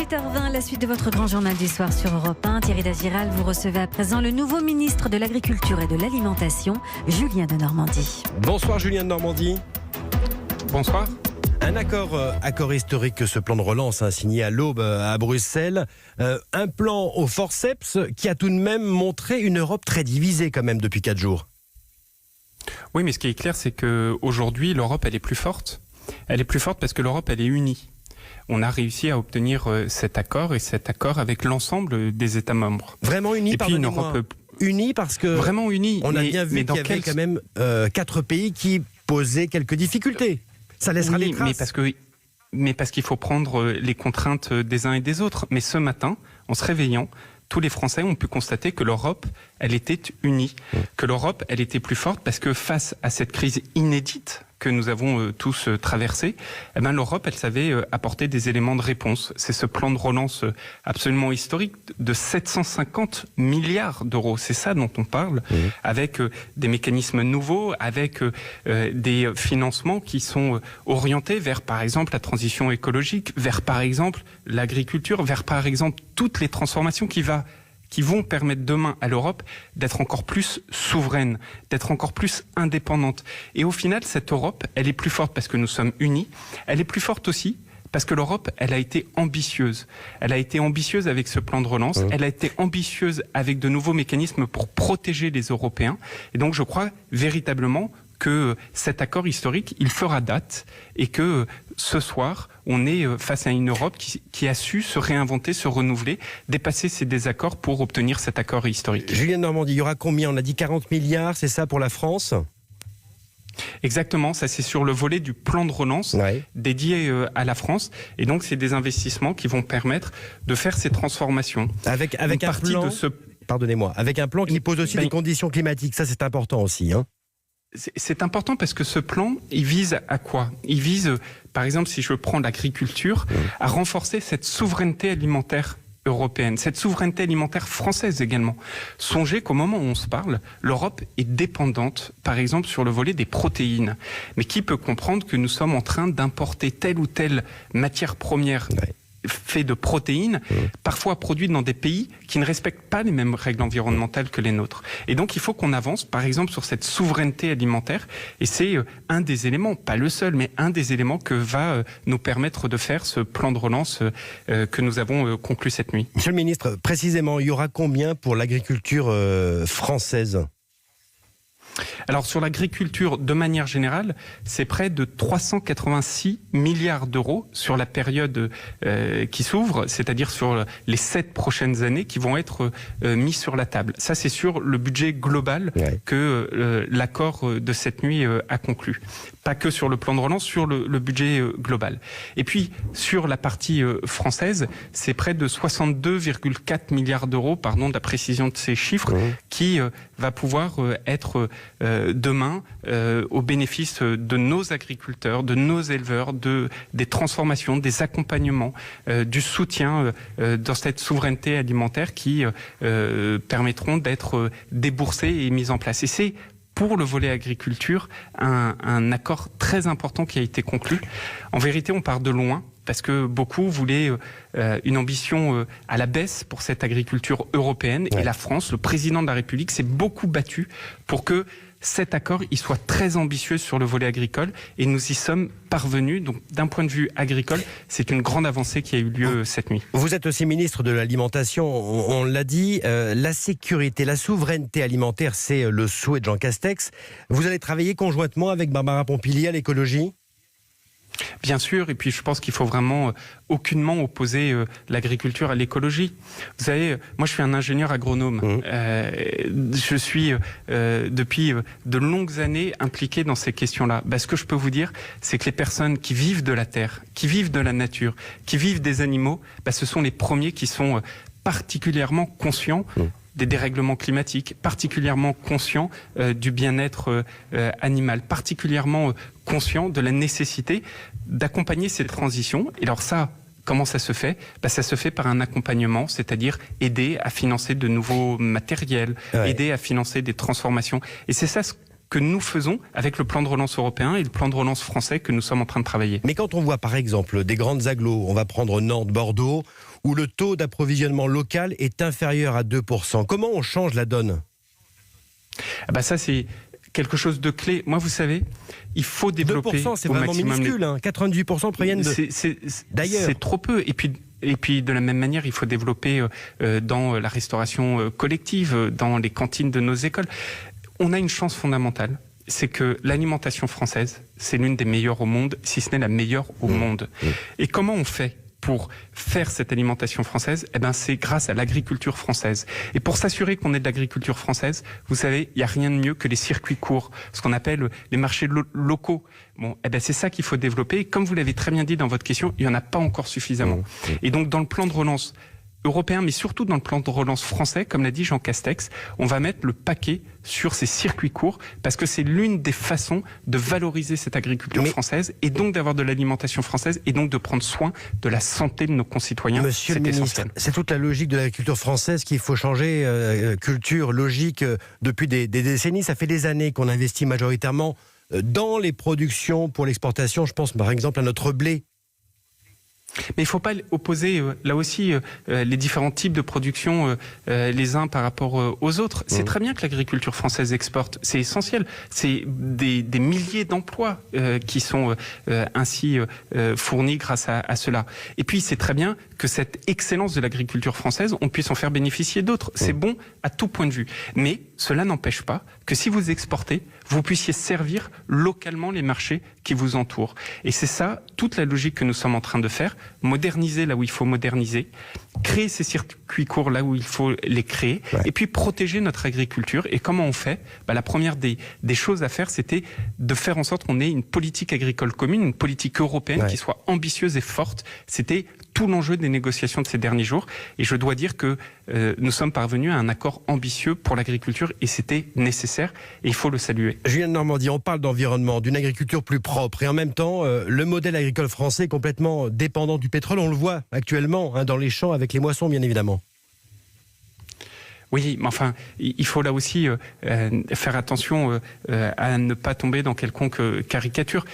18h20, la suite de votre grand journal du soir sur Europe 1. Thierry Dagiral, vous recevez à présent le nouveau ministre de l'Agriculture et de l'Alimentation, Julien Denormandie. Bonsoir Julien Denormandie. Bonsoir. Un accord historique, ce plan de relance signé à l'aube à Bruxelles. Un plan au forceps qui a tout de même montré une Europe très divisée quand même depuis 4 jours. Oui, mais ce qui est clair, c'est qu'aujourd'hui, l'Europe, elle est plus forte. Elle est plus forte parce que l'Europe, elle est unie. On a réussi à obtenir cet accord avec l'ensemble des États membres. Vraiment unis, et puis une Europe unis parce que vraiment unis. On a bien vu qu'il y avait quand même 4 pays qui posaient quelques difficultés. Ça laissera des traces. Mais parce qu'il faut prendre les contraintes des uns et des autres. Mais ce matin, en se réveillant, tous les Français ont pu constater que l'Europe, elle était unie, que l'Europe, elle était plus forte parce que face à cette crise inédite que nous avons tous traversée, eh ben, l'Europe, elle savait apporter des éléments de réponse. C'est ce plan de relance absolument historique de 750 milliards d'euros. C'est ça dont on parle, avec des mécanismes nouveaux, avec des financements qui sont orientés vers, par exemple, la transition écologique, vers, par exemple, l'agriculture, vers, par exemple, toutes les transformations qui vont permettre demain à l'Europe d'être encore plus souveraine, d'être encore plus indépendante. Et au final, cette Europe, elle est plus forte parce que nous sommes unis. Elle est plus forte aussi parce que l'Europe, elle a été ambitieuse. Elle a été ambitieuse avec ce plan de relance. Elle a été ambitieuse avec de nouveaux mécanismes pour protéger les Européens. Et donc, je crois véritablement que cet accord historique, il fera date et que ce soir, on est face à une Europe qui a su se réinventer, se renouveler, dépasser ses désaccords pour obtenir cet accord historique. Julien Denormandie, il y aura combien? On a dit 40 milliards, c'est ça pour la France? Exactement, ça c'est sur le volet du plan de relance dédié à la France. Et donc c'est des investissements qui vont permettre de faire ces transformations. Avec un plan, pardonnez-moi, avec un plan qui pose aussi des conditions climatiques, ça c'est important aussi, hein. C'est important parce que ce plan, il vise à quoi? Il vise, par exemple, si je prends l'agriculture, à renforcer cette souveraineté alimentaire européenne, cette souveraineté alimentaire française également. Songez qu'au moment où on se parle, l'Europe est dépendante, par exemple, sur le volet des protéines. Mais qui peut comprendre que nous sommes en train d'importer telle ou telle matière première fait de protéines, parfois produites dans des pays qui ne respectent pas les mêmes règles environnementales que les nôtres. Et donc il faut qu'on avance, par exemple, sur cette souveraineté alimentaire. Et c'est un des éléments, pas le seul, mais un des éléments que va nous permettre de faire ce plan de relance que nous avons conclu cette nuit. Monsieur le ministre, précisément, il y aura combien pour l'agriculture française ? Alors sur l'agriculture, de manière générale, c'est près de 386 milliards d'euros sur la période qui s'ouvre, c'est-à-dire sur les 7 prochaines années qui vont être mis sur la table. Ça, c'est sur le budget global que l'accord de cette nuit a conclu. Pas que sur le plan de relance, sur le budget global. Et puis, sur la partie française, c'est près de 62,4 milliards d'euros, pardon de la précision de ces chiffres, qui va pouvoir être demain au bénéfice de nos agriculteurs, de nos éleveurs, des transformations, des accompagnements, du soutien dans cette souveraineté alimentaire qui permettront d'être déboursés et mis en place. Et c'est pour le volet agriculture un accord très important qui a été conclu. En vérité, on part de loin, parce que beaucoup voulaient une ambition à la baisse pour cette agriculture européenne. Et la France, le président de la République, s'est beaucoup battu pour que cet accord il soit très ambitieux sur le volet agricole. Et nous y sommes parvenus. Donc, d'un point de vue agricole, c'est une grande avancée qui a eu lieu cette nuit. Vous êtes aussi ministre de l'Alimentation, on l'a dit. La sécurité, la souveraineté alimentaire, c'est le souhait de Jean Castex. Vous allez travailler conjointement avec Barbara Pompili à l'écologie ? Bien sûr, et puis je pense qu'il faut vraiment aucunement opposer l'agriculture à l'écologie. Vous savez, moi je suis un ingénieur agronome. Je suis depuis de longues années impliqué dans ces questions-là. Ce que je peux vous dire, c'est que les personnes qui vivent de la terre, qui vivent de la nature, qui vivent des animaux, ce sont les premiers qui sont particulièrement conscients des dérèglements climatiques, particulièrement conscients du bien-être animal, particulièrement conscients de la nécessité d'accompagner ces transitions. Et alors ça, comment ça se fait ? Ça se fait par un accompagnement, c'est-à-dire aider à financer de nouveaux matériels, aider à financer des transformations. Et c'est ça ce que nous faisons avec le plan de relance européen et le plan de relance français que nous sommes en train de travailler. Mais quand on voit par exemple des grandes agglos, on va prendre Nantes, Bordeaux, où le taux d'approvisionnement local est inférieur à 2%, comment on change la donne ? Ça c'est quelque chose de clé. Moi, vous savez, il faut développer 2%, c'est vraiment minuscule. 98% proviennent d'ailleurs. C'est trop peu. Et puis, de la même manière, il faut développer dans la restauration collective, dans les cantines de nos écoles. On a une chance fondamentale, c'est que l'alimentation française, c'est l'une des meilleures au monde, si ce n'est la meilleure au monde. Et comment on fait pour faire cette alimentation française, c'est grâce à l'agriculture française. Et pour s'assurer qu'on ait de l'agriculture française, vous savez, il n'y a rien de mieux que les circuits courts, ce qu'on appelle les marchés locaux. C'est ça qu'il faut développer. Et comme vous l'avez très bien dit dans votre question, il n'y en a pas encore suffisamment. Et donc, dans le plan de relance européen, mais surtout dans le plan de relance français, comme l'a dit Jean Castex, on va mettre le paquet sur ces circuits courts, parce que c'est l'une des façons de valoriser cette agriculture française, et donc d'avoir de l'alimentation française, et donc de prendre soin de la santé de nos concitoyens. Monsieur le ministre, c'est toute la logique de l'agriculture française qu'il faut changer, culture, logique, depuis des décennies. Ça fait des années qu'on investit majoritairement dans les productions pour l'exportation. Je pense par exemple à notre blé. Mais il ne faut pas opposer, là aussi, les différents types de production les uns par rapport aux autres. C'est très bien que l'agriculture française exporte, c'est essentiel. C'est des milliers d'emplois qui sont ainsi fournis grâce à cela. Et puis, c'est très bien que cette excellence de l'agriculture française, on puisse en faire bénéficier d'autres. C'est bon à tout point de vue. Mais cela n'empêche pas que si vous exportez, vous puissiez servir localement les marchés qui vous entourent. Et c'est ça, toute la logique que nous sommes en train de faire. Moderniser là où il faut moderniser, créer ces circuits courts là où il faut les créer, et puis protéger notre agriculture. Et comment on fait ? La première des choses à faire, c'était de faire en sorte qu'on ait une politique agricole commune, une politique européenne qui soit ambitieuse et forte. C'était tout l'enjeu des négociations de ces derniers jours. Et je dois dire que nous sommes parvenus à un accord ambitieux pour l'agriculture, et c'était nécessaire, et il faut le saluer. Julien de Normandie, on parle d'environnement, d'une agriculture plus propre, et en même temps, le modèle agricole français est complètement dépendant du pétrole. On le voit actuellement dans les champs avec les moissons, bien évidemment. Oui, mais enfin, il faut là aussi faire attention à ne pas tomber dans quelconque caricature.